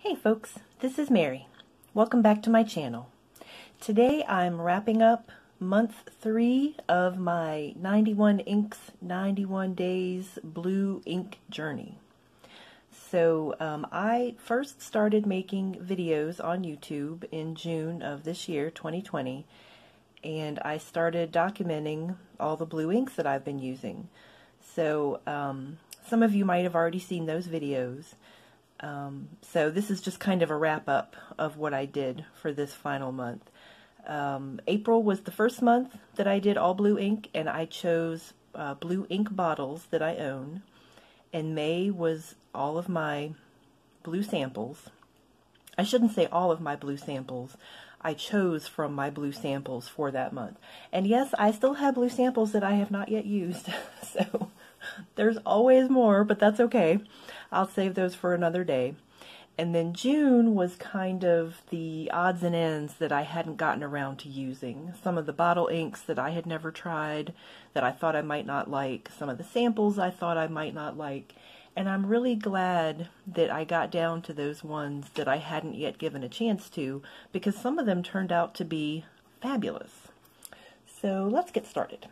Hey folks, this is Mary. Welcome back to my channel. Today I'm wrapping up month 3 of my 91 Inks 91 Days Blue Ink Journey. So I first started making videos on YouTube in June of this year, 2020, and I started documenting all the blue inks that I've been using. So some of you might have already seen those videos. So this is just kind of a wrap-up of what I did for this final month. April was the first month that I did all blue ink, and I chose blue ink bottles that I own. And May was all of my blue samples. I shouldn't say all of my blue samples. I chose from my blue samples for that month. And yes, I still have blue samples that I have not yet used. So there's always more, but that's okay. I'll save those for another day. And then June was kind of the odds and ends that I hadn't gotten around to using. Some of the bottle inks that I had never tried, that I thought I might not like. Some of the samples I thought I might not like. And I'm really glad that I got down to those ones that I hadn't yet given a chance to, because some of them turned out to be fabulous. So let's get started.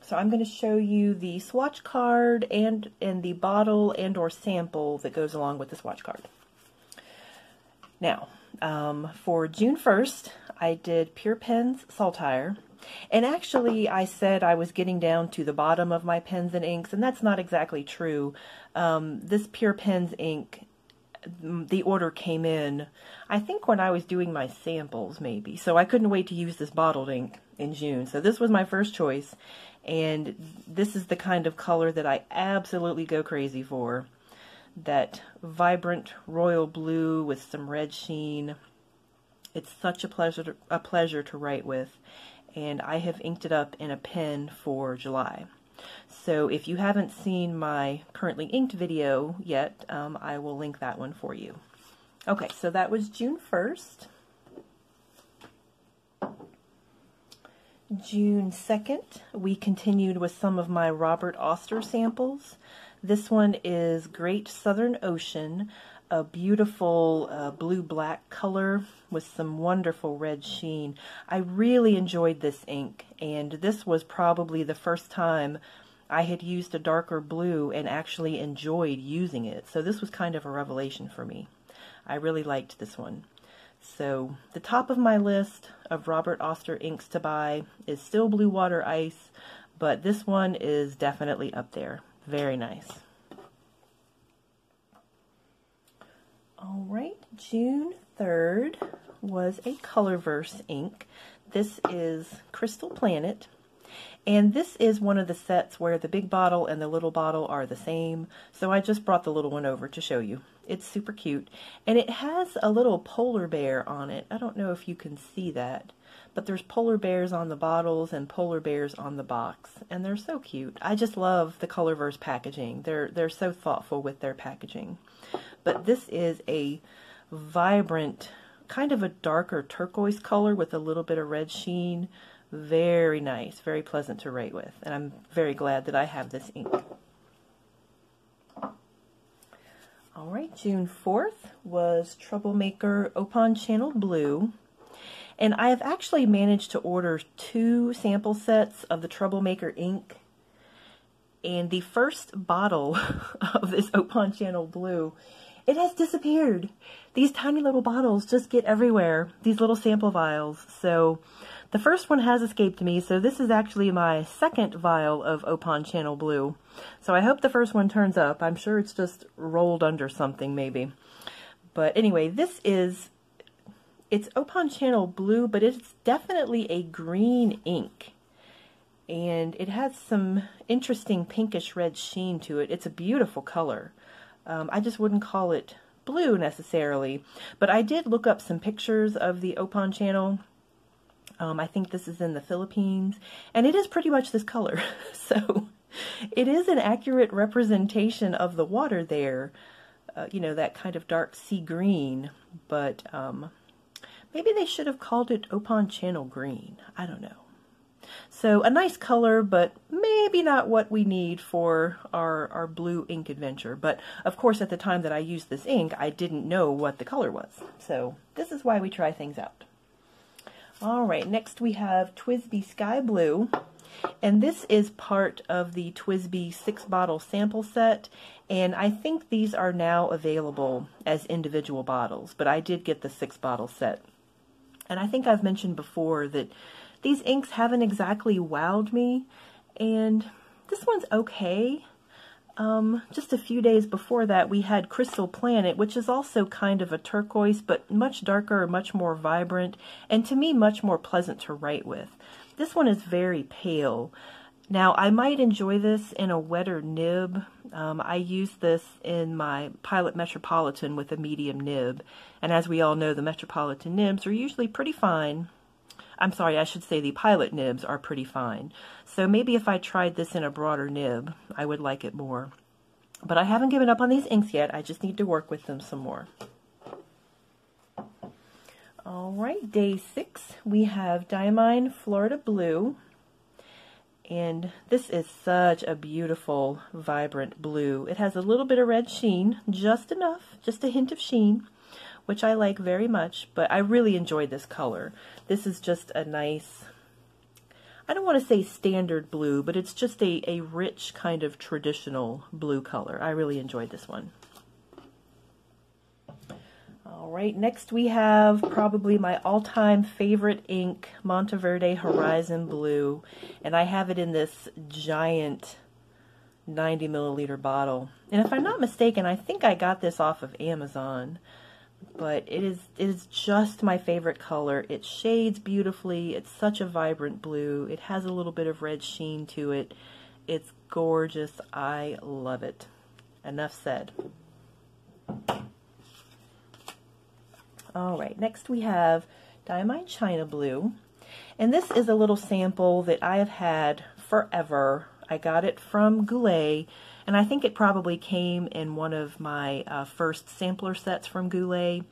So I'm going to show you the swatch card and the bottle and or sample that goes along with the swatch card. Now, for June 1st, I did Pure Pens Saltire. And actually, I said I was getting down to the bottom of my pens and inks, and that's not exactly true. This Pure Pens ink, the order came in, I think when I was doing my samples, maybe. So I couldn't wait to use this bottled ink in June. So this was my first choice. And this is the kind of color that I absolutely go crazy for. That vibrant royal blue with some red sheen. It's such a pleasure to write with. And I have inked it up in a pen for July. So if you haven't seen my currently inked video yet, I will link that one for you. Okay, so that was June 1st. June 2nd, we continued with some of my Robert Oster samples. This one is Great Southern Ocean, a beautiful blue-black color with some wonderful red sheen. I really enjoyed this ink, and this was probably the first time I had used a darker blue and actually enjoyed using it. So this was kind of a revelation for me. I really liked this one. So the top of my list of Robert Oster inks to buy is still Blue Water Ice, but this one is definitely up there. Very nice. Alright, June 3rd was a Colorverse ink. This is Crystal Planet. And this is one of the sets where the big bottle and the little bottle are the same, so I just brought the little one over to show you. It's super cute, and it has a little polar bear on it. I don't know if you can see that, but there's polar bears on the bottles and polar bears on the box, and they're so cute. I just love the Colorverse packaging. They're so thoughtful with their packaging. But this is a vibrant, kind of a darker turquoise color with a little bit of red sheen. Very nice, very pleasant to write with, and I'm very glad that I have this ink. Alright, June 4th was Troublemaker Opon Channel Blue, and I have actually managed to order 2 sample sets of the Troublemaker ink, and the first bottle of this Opon Channel Blue, it has disappeared. These tiny little bottles just get everywhere, these little sample vials. So the first one has escaped me, so this is actually my second vial of Opon Channel Blue. So I hope the first one turns up. I'm sure it's just rolled under something, maybe. But anyway, it's Opon Channel Blue, but it's definitely a green ink. And it has some interesting pinkish red sheen to it. It's a beautiful color. I just wouldn't call it blue necessarily. But I did look up some pictures of the Opon Channel. I think this is in the Philippines, and it is pretty much this color. So it is an accurate representation of the water there, you know, that kind of dark sea green, but maybe they should have called it Opon Channel Green. I don't know. So a nice color, but maybe not what we need for our blue ink adventure. But of course, at the time that I used this ink, I didn't know what the color was. So this is why we try things out. All right, next we have TWSBI Sky Blue. And this is part of the TWSBI 6-bottle sample set. And I think these are now available as individual bottles, but I did get the 6-bottle set. And I think I've mentioned before that these inks haven't exactly wowed me, and this one's okay. Just a few days before that, we had Crystal Planet, which is also kind of a turquoise, but much darker, much more vibrant, and to me, much more pleasant to write with. This one is very pale. Now, I might enjoy this in a wetter nib. I used this in my Pilot Metropolitan with a medium nib, and as we all know, the Metropolitan nibs are usually pretty fine. I'm sorry, I should say the Pilot nibs are pretty fine. So maybe if I tried this in a broader nib, I would like it more. But I haven't given up on these inks yet. I just need to work with them some more. All right, day 6, we have Diamine Florida Blue. And this is such a beautiful, vibrant blue. It has a little bit of red sheen, just enough, just a hint of sheen, which I like very much, but I really enjoyed this color. This is just a nice, I don't want to say standard blue, but it's just a rich kind of traditional blue color. I really enjoyed this one. All right, next we have probably my all-time favorite ink, Monteverde Horizon Blue, and I have it in this giant 90 milliliter bottle. And if I'm not mistaken, I think I got this off of Amazon. But it is just my favorite color. It shades beautifully. It's such a vibrant blue. It has a little bit of red sheen to it. It's gorgeous. I love it. Enough said. All right, next we have Diamine China Blue. And this is a little sample that I have had forever. I got it from Goulet. And I think it probably came in one of my first sampler sets from Goulet.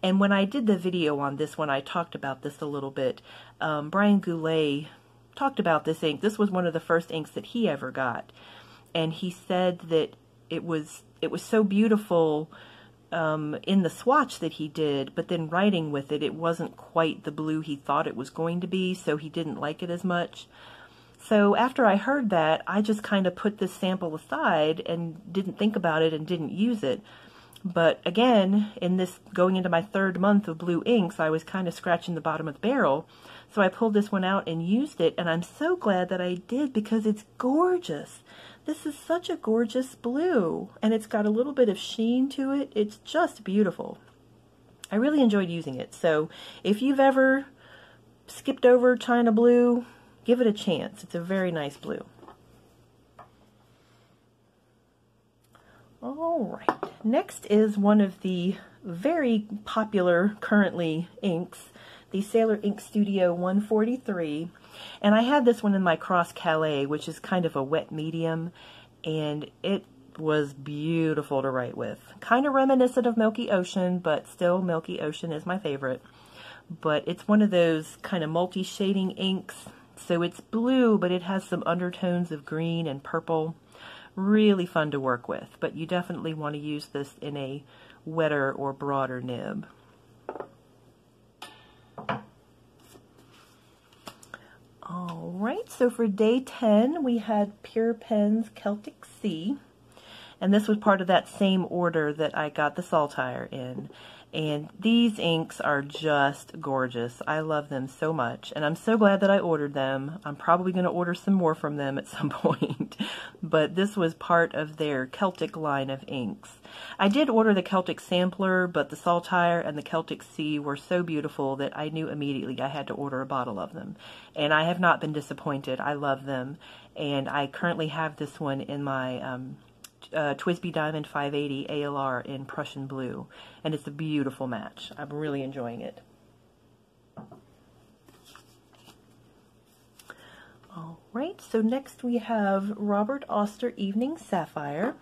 And when I did the video on this one, I talked about this a little bit. Brian Goulet talked about this ink. This was one of the first inks that he ever got. And he said that it was so beautiful in the swatch that he did, but then writing with it, it wasn't quite the blue he thought it was going to be, so he didn't like it as much. So after I heard that, I just kind of put this sample aside and didn't think about it and didn't use it. But again, in this going into my 3rd month of blue inks, I was kind of scratching the bottom of the barrel. So I pulled this one out and used it, and I'm so glad that I did because it's gorgeous. This is such a gorgeous blue, and it's got a little bit of sheen to it. It's just beautiful. I really enjoyed using it. So if you've ever skipped over China Blue, give it a chance. It's a very nice blue. All right, next is one of the very popular currently inks, the Sailor Ink Studio 143. And I had this one in my Cross Calais, which is kind of a wet medium, and it was beautiful to write with. Kind of reminiscent of Milky Ocean, but still Milky Ocean is my favorite. But it's one of those kind of multi-shading inks. So it's blue, but it has some undertones of green and purple. Really fun to work with, but you definitely want to use this in a wetter or broader nib. All right, so for day 10, we had Pure Pens Celtic Sea, and this was part of that same order that I got the Saltire in. And these inks are just gorgeous. I love them so much, and I'm so glad that I ordered them. I'm probably going to order some more from them at some point, but this was part of their Celtic line of inks. I did order the Celtic Sampler, but the Saltire and the Celtic Sea were so beautiful that I knew immediately I had to order a bottle of them. And I have not been disappointed. I love them, and I currently have this one in my TWSBI Diamond 580 ALR in Prussian Blue, and it's a beautiful match. I'm really enjoying it. All right, so next we have Robert Oster Evening Sapphire,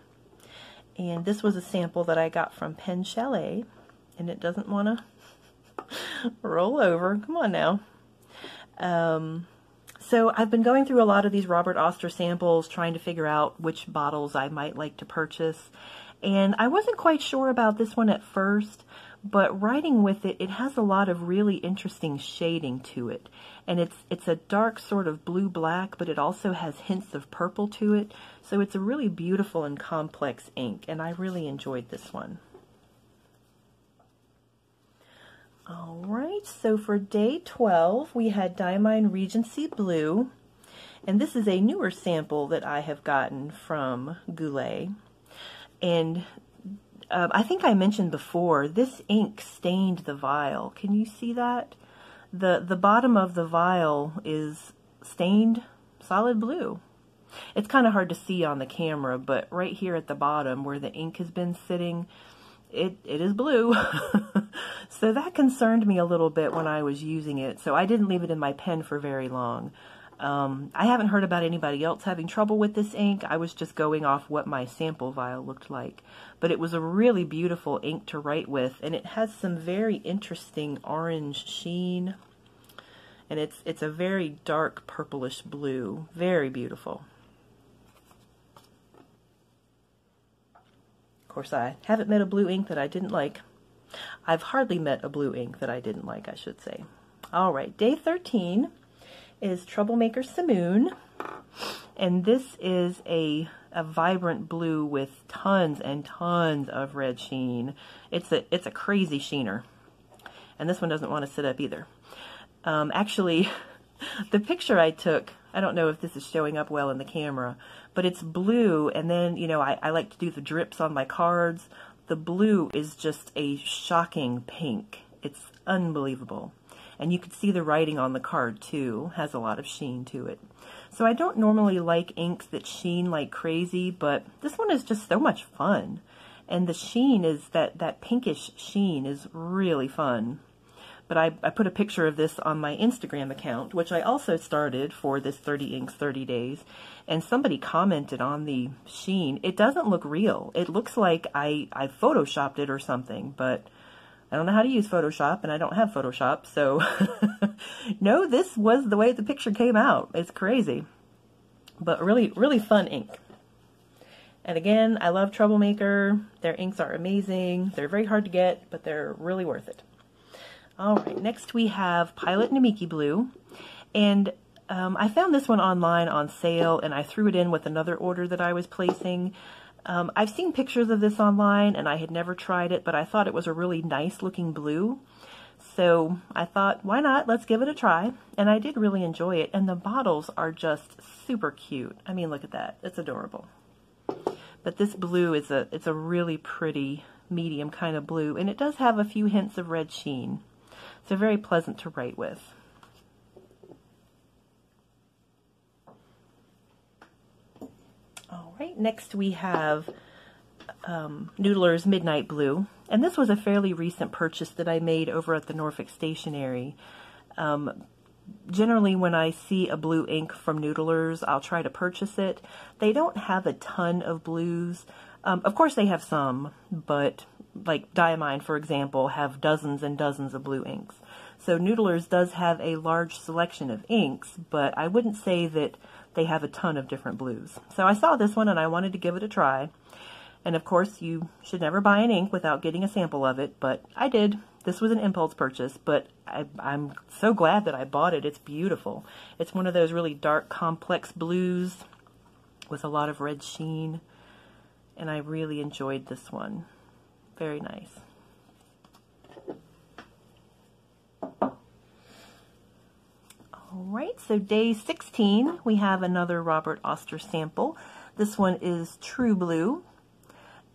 and this was a sample that I got from Pen Chalet, and it doesn't want to roll over. Come on now. So I've been going through a lot of these Robert Oster samples, trying to figure out which bottles I might like to purchase. And I wasn't quite sure about this one at first, but writing with it, it has a lot of really interesting shading to it. And it's a dark sort of blue-black, but it also has hints of purple to it. So it's a really beautiful and complex ink, and I really enjoyed this one. All right, so for day 12, we had Diamine Regency Blue, and this is a newer sample that I have gotten from Goulet. And I think I mentioned before, this ink stained the vial. Can you see that? The bottom of the vial is stained solid blue. It's kind of hard to see on the camera, but right here at the bottom where the ink has been sitting, it is blue. So that concerned me a little bit when I was using it, so I didn't leave it in my pen for very long. I haven't heard about anybody else having trouble with this ink. I was just going off what my sample vial looked like. But it was a really beautiful ink to write with, and it has some very interesting orange sheen. And it's a very dark purplish blue. Very beautiful. Of course, I haven't met a blue ink that I didn't like. I've hardly met a blue ink that I didn't like, I should say. All right, day 13 is Troublemaker Simoon, and this is a vibrant blue with tons and tons of red sheen. It's a crazy sheener, and this one doesn't want to sit up either. Actually, the picture I took, I don't know if this is showing up well in the camera, but it's blue, and then, you know, I like to do the drips on my cards. The blue is just a shocking pink. It's unbelievable. And you can see the writing on the card too, has a lot of sheen to it. So I don't normally like inks that sheen like crazy, but this one is just so much fun. And the sheen is, that pinkish sheen is really fun. But I put a picture of this on my Instagram account, which I also started for this 30 Inks 30 Days, and somebody commented on the sheen. It doesn't look real. It looks like I photoshopped it or something, but I don't know how to use Photoshop, and I don't have Photoshop, so no, this was the way the picture came out. It's crazy, but really, really fun ink. And again, I love Troublemaker. Their inks are amazing. They're very hard to get, but they're really worth it. All right, next we have Pilot Namiki Blue, and I found this one online on sale, and I threw it in with another order that I was placing. I've seen pictures of this online, and I had never tried it, but I thought it was a really nice looking blue. So I thought, why not? Let's give it a try. And I did really enjoy it, and the bottles are just super cute. I mean, look at that. It's adorable. But this blue is it's a really pretty medium kind of blue, and it does have a few hints of red sheen. So very pleasant to write with. All right, next we have Noodler's Midnight Blue, and this was a fairly recent purchase that I made over at the Norfolk Stationery. Generally, when I see a blue ink from Noodler's, I'll try to purchase it. They don't have a ton of blues. Of course, they have some, but like Diamine, for example, have dozens and dozens of blue inks. So Noodler's does have a large selection of inks, but I wouldn't say that they have a ton of different blues. So I saw this one and I wanted to give it a try. And of course, you should never buy an ink without getting a sample of it, but I did. This was an impulse purchase, but I'm so glad that I bought it. It's beautiful. It's one of those really dark, complex blues with a lot of red sheen, and I really enjoyed this one. Very nice. All right, so day 16, we have another Robert Oster sample. This one is True Blue.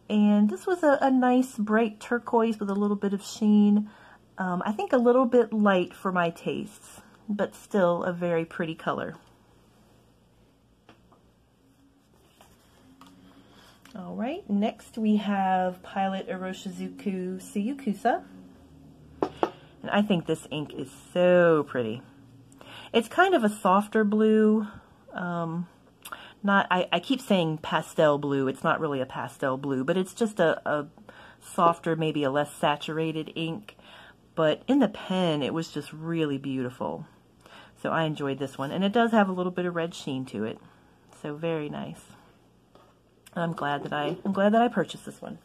And this was a nice bright turquoise with a little bit of sheen. I think a little bit light for my tastes, but still a very pretty color. All right, next we have Pilot Iroshizuku Tsuyukusa. And I think this ink is so pretty. It's kind of a softer blue. I keep saying pastel blue. It's not really a pastel blue, but it's just a softer, maybe a less saturated ink. But in the pen, it was just really beautiful. So I enjoyed this one. And it does have a little bit of red sheen to it. So very nice. I'm glad that I purchased this one.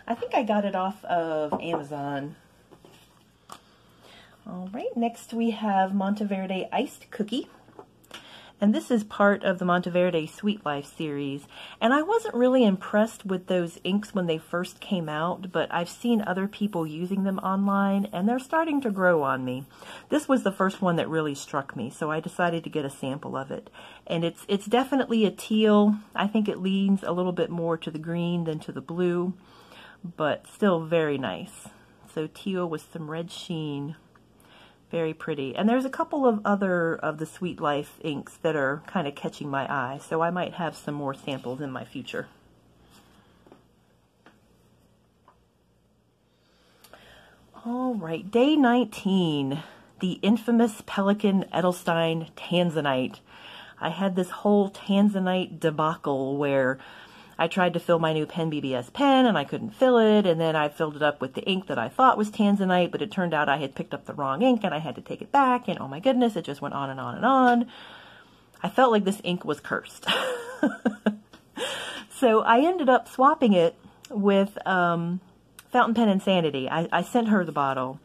I think I got it off of Amazon. All right, next we have Monteverde Iced Cookie. And this is part of the Monteverde Sweet Life series. And I wasn't really impressed with those inks when they first came out, but I've seen other people using them online, and they're starting to grow on me. This was the first one that really struck me, so I decided to get a sample of it. And it's definitely a teal. I think it leans a little bit more to the green than to the blue, but still very nice. So teal with some red sheen. Very pretty. And there's a couple of other of the Sweet Life inks that are kind of catching my eye, so I might have some more samples in my future. All right, day 19, the infamous Pelikan Edelstein Tanzanite. I had this whole Tanzanite debacle where I tried to fill my new Pen BBS pen and I couldn't fill it, and then I filled it up with the ink that I thought was Tanzanite, but it turned out I had picked up the wrong ink and I had to take it back, and oh my goodness, it just went on and on and on. I felt like this ink was cursed. So I ended up swapping it with Fountain Pen Insanity. I sent her the bottle.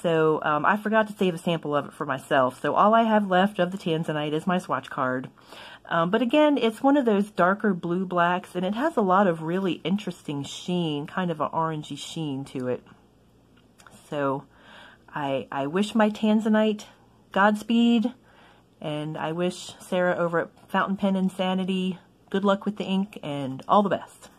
So I forgot to save a sample of it for myself. So all I have left of the Tanzanite is my swatch card. But again, it's one of those darker blue blacks, and it has a lot of really interesting sheen, kind of an orangey sheen to it. So I wish my Tanzanite Godspeed, and I wish Sarah over at Fountain Pen Insanity good luck with the ink and all the best.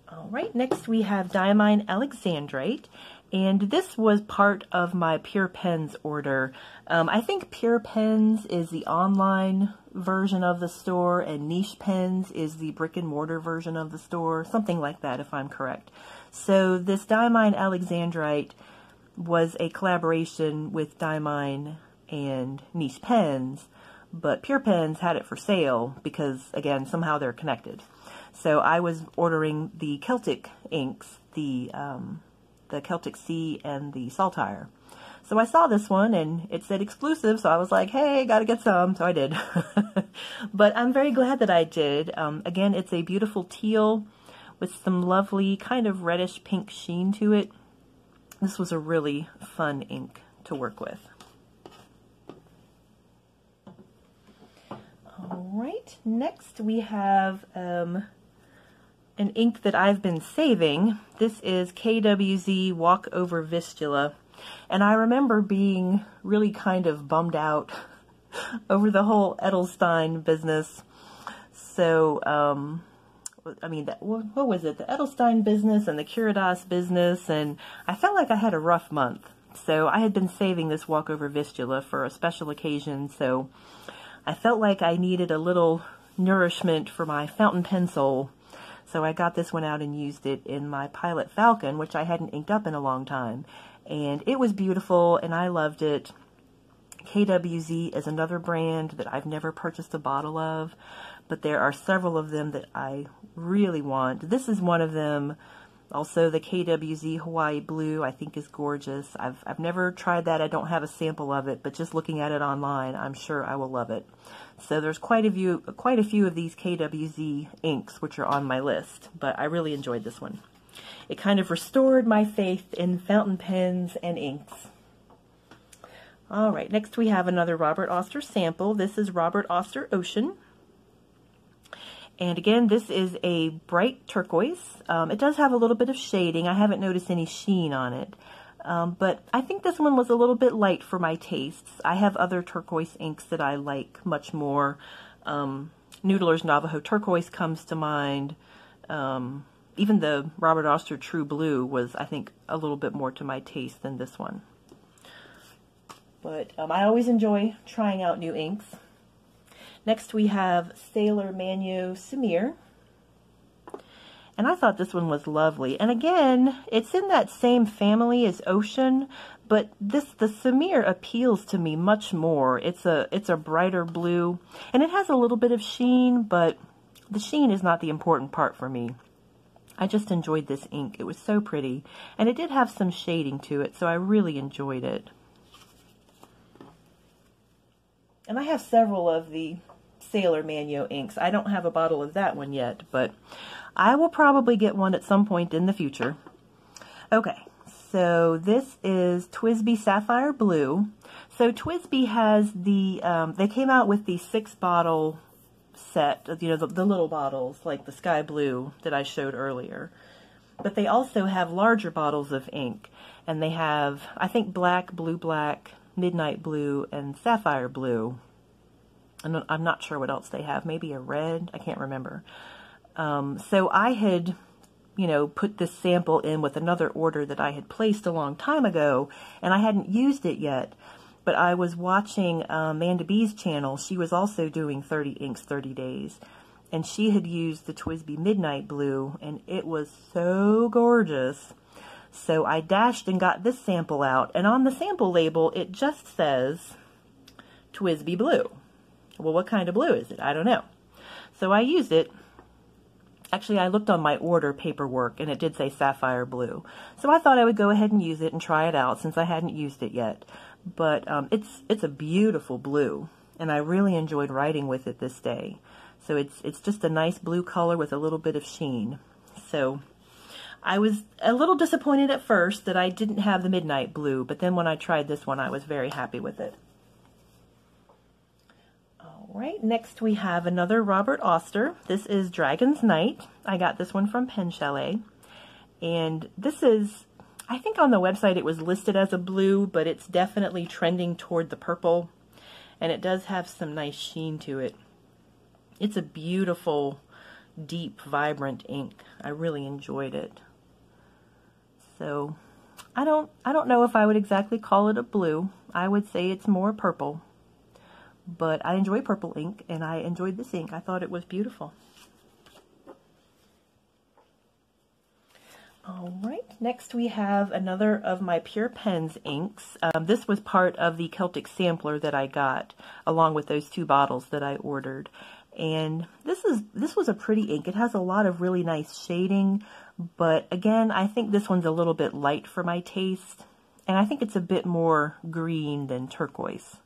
All right, next we have Diamine Alexandrite, and this was part of my Pure Pens order. I think Pure Pens is the online version of the store, and Niche Pens is the brick and mortar version of the store, something like that if I'm correct. So this Diamine Alexandrite was a collaboration with Diamine and Niche Pens, but Pure Pens had it for sale because, again, somehow they're connected. So I was ordering the Celtic inks, the Celtic Sea and the Saltire. So I saw this one and it said exclusive, so I was like, hey, gotta get some, so I did. But I'm very glad that I did. Again, it's a beautiful teal with some lovely kind of reddish pink sheen to it. This was a really fun ink to work with. All right, next we have an ink that I've been saving. This is KWZ Walk Over Vistula, and I remember being really kind of bummed out over the whole Edelstein business. So, I mean, what was it? The Edelstein business and the Curadas business, and I felt like I had a rough month. So I had been saving this Walk Over Vistula for a special occasion, so I felt like I needed a little nourishment for my fountain pen soul. So I got this one out and used it in my Pilot Falcon, which I hadn't inked up in a long time. And it was beautiful, and I loved it. KWZ is another brand that I've never purchased a bottle of, but there are several of them that I really want. This is one of them. Also, the KWZ Hawaii Blue I think is gorgeous. I've never tried that. I don't have a sample of it, but just looking at it online, I'm sure I will love it. So there's quite a few of these KWZ inks which are on my list, but I really enjoyed this one. It kind of restored my faith in fountain pens and inks. All right, next we have another Robert Oster sample. This is Robert Oster Ocean. And again, this is a bright turquoise. It does have a little bit of shading. I haven't noticed any sheen on it. But I think this one was a little bit light for my tastes. I have other turquoise inks that I like much more. Noodler's Navajo Turquoise comes to mind. Even the Robert Oster True Blue was, I think, a little bit more to my taste than this one. But I always enjoy trying out new inks. Next we have Sailor Manyo Samir. And I thought this one was lovely. And again, it's in that same family as Ocean, but the Samir appeals to me much more. It's a brighter blue, and it has a little bit of sheen, but the sheen is not the important part for me. I just enjoyed this ink. It was so pretty, and it did have some shading to it, so I really enjoyed it. And I have several of the Sailor Mano inks. I don't have a bottle of that one yet, but I will probably get one at some point in the future. Okay, so this is TWSBI Sapphire Blue. So TWSBI has the, they came out with the 6-bottle set, you know, the little bottles like the sky blue that I showed earlier. But they also have larger bottles of ink, and they have, I think, black, blue black, midnight blue, and sapphire blue. And I'm not sure what else they have. Maybe a red, I can't remember. So I had, you know, put this sample in with another order that I had placed a long time ago, and I hadn't used it yet. But I was watching Amanda B's channel. She was also doing 30 inks, 30 days. And she had used the TWSBI Midnight Blue, and it was so gorgeous. So I dashed and got this sample out. And on the sample label, it just says TWSBI Blue. Well, what kind of blue is it? I don't know. So I used it. Actually, I looked on my order paperwork, and it did say Sapphire Blue. So I thought I would go ahead and use it and try it out since I hadn't used it yet. But it's a beautiful blue, and I really enjoyed writing with it this day. So it's just a nice blue color with a little bit of sheen. So I was a little disappointed at first that I didn't have the Midnight Blue, but then when I tried this one, I was very happy with it. All right, next we have another Robert Oster. This is Dragon's Night. I got this one from Pen Chalet, and this is, I think on the website it was listed as a blue, but it's definitely trending toward the purple, and it does have some nice sheen to it. It's a beautiful, deep, vibrant ink. I really enjoyed it. So I don't know if I would exactly call it a blue. I would say it's more purple, but I enjoy purple ink, and I enjoyed this ink. I thought it was beautiful. All right, next we have another of my Pure Pens inks. This was part of the Celtic sampler that I got, along with those 2 bottles that I ordered. And this was a pretty ink. It has a lot of really nice shading, but again, I think this one's a little bit light for my taste, and I think it's a bit more green than turquoise.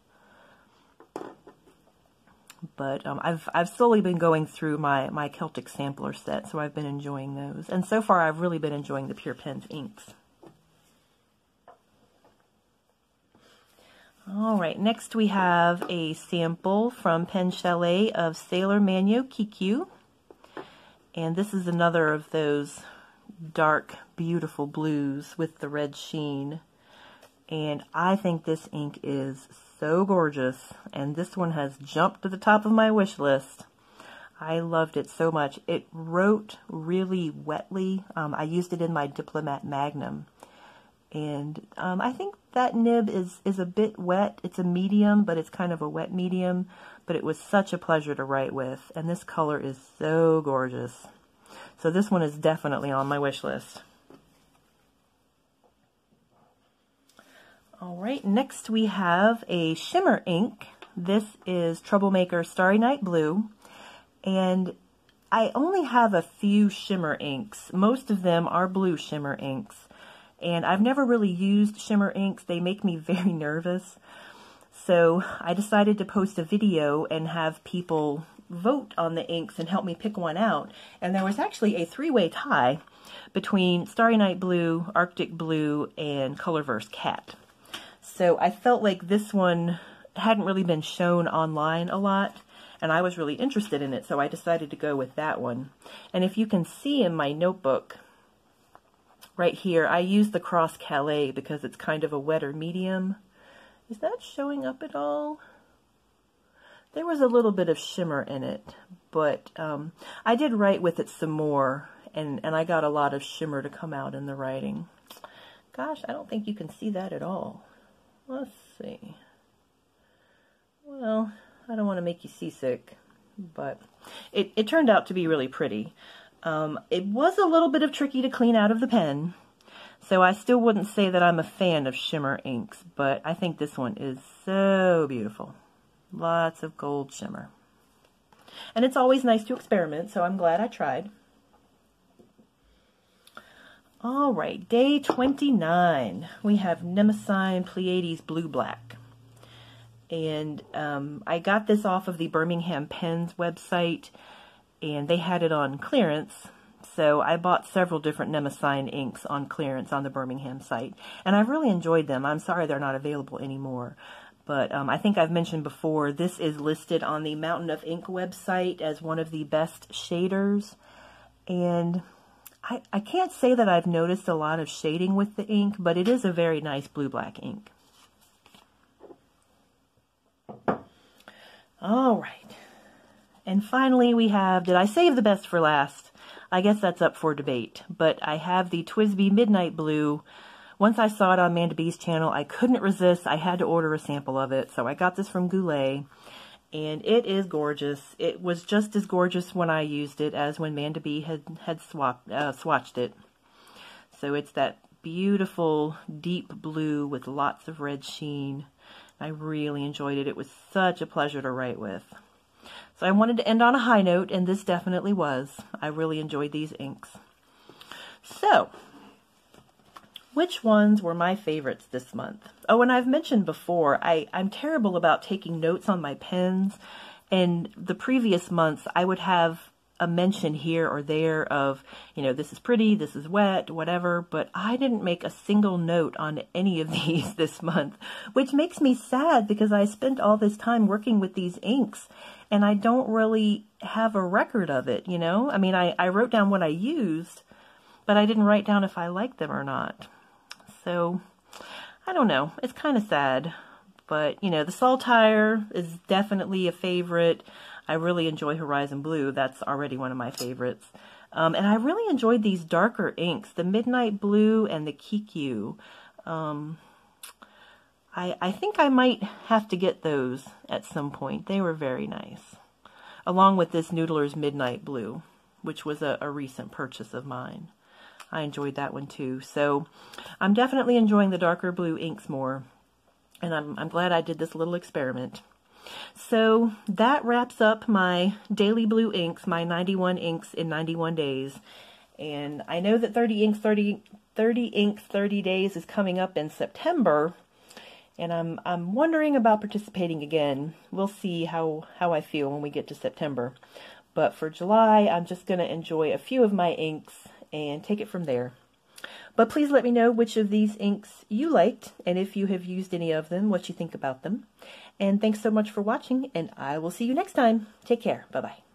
But I've slowly been going through my Celtic sampler set, so I've been enjoying those. And so far, I've really been enjoying the Pure Pens inks. All right, next we have a sample from Pen Chalet of Sailor Mano Kikyu. And this is another of those dark, beautiful blues with the red sheen. And I think this ink is so gorgeous, and this one has jumped to the top of my wish list. I loved it so much. It wrote really wetly. I used it in my Diplomat Magnum, and I think that nib is a bit wet. It's a medium, but it's kind of a wet medium, but it was such a pleasure to write with, and this color is so gorgeous. So this one is definitely on my wish list. All right, next we have a shimmer ink. This is Troublemaker Starry Night Blue, and I only have a few shimmer inks. Most of them are blue shimmer inks, and I've never really used shimmer inks. They make me very nervous, so I decided to post a video and have people vote on the inks and help me pick one out, and there was actually a 3-way tie between Starry Night Blue, Arctic Blue, and Colorverse Cat. So I felt like this one hadn't really been shown online a lot, and I was really interested in it, so I decided to go with that one. And if you can see in my notebook right here, I used the Cross Calais because it's kind of a wetter medium. Is that showing up at all? There was a little bit of shimmer in it, but I did write with it some more, and I got a lot of shimmer to come out in the writing. Gosh, I don't think you can see that at all. Let's see. Well, I don't want to make you seasick, but it turned out to be really pretty. It was a little bit of tricky to clean out of the pen, so I still wouldn't say that I'm a fan of shimmer inks, but I think this one is so beautiful. Lots of gold shimmer. And it's always nice to experiment, so I'm glad I tried. All right, day 29. We have Nemesis Pleiades Blue Black. And I got this off of the Birmingham Pens website, and they had it on clearance. So I bought several different Nemesis inks on clearance on the Birmingham site. And I've really enjoyed them. I'm sorry they're not available anymore. But I think I've mentioned before, this is listed on the Mountain of Ink website as one of the best shaders. And I can't say that I've noticed a lot of shading with the ink, but it is a very nice blue-black ink. All right. And finally we have, did I save the best for last? I guess that's up for debate, but I have the TWSBI Midnight Blue. Once I saw it on Amanda B's channel, I couldn't resist. I had to order a sample of it, so I got this from Goulet. And it is gorgeous. It was just as gorgeous when I used it as when Amanda B had swatched it. So it's that beautiful deep blue with lots of red sheen. I really enjoyed it. It was such a pleasure to write with. So I wanted to end on a high note, and this definitely was. I really enjoyed these inks. So, which ones were my favorites this month? Oh, and I've mentioned before, I'm terrible about taking notes on my pens. And the previous months, I would have a mention here or there of, you know, this is pretty, this is wet, whatever. But I didn't make a single note on any of these this month, which makes me sad because I spent all this time working with these inks. And I don't really have a record of it, you know? I mean, I wrote down what I used, but I didn't write down if I liked them or not. So, I don't know. It's kind of sad. But, you know, the Saltire is definitely a favorite. I really enjoy Horizon Blue. That's already one of my favorites. And I really enjoyed these darker inks, the Midnight Blue and the Kiku. I think I might have to get those at some point. They were very nice. Along with this Noodler's Midnight Blue, which was a recent purchase of mine. I enjoyed that one too. So I'm definitely enjoying the darker blue inks more. And I'm glad I did this little experiment. So that wraps up my daily blue inks, my 91 inks in 91 days. And I know that 30 inks 30 days is coming up in September. And I'm wondering about participating again. We'll see how I feel when we get to September. But for July, I'm just going to enjoy a few of my inks and take it from there. But please let me know which of these inks you liked, and if you have used any of them, what you think about them. And thanks so much for watching, and I will see you next time. Take care. Bye-bye.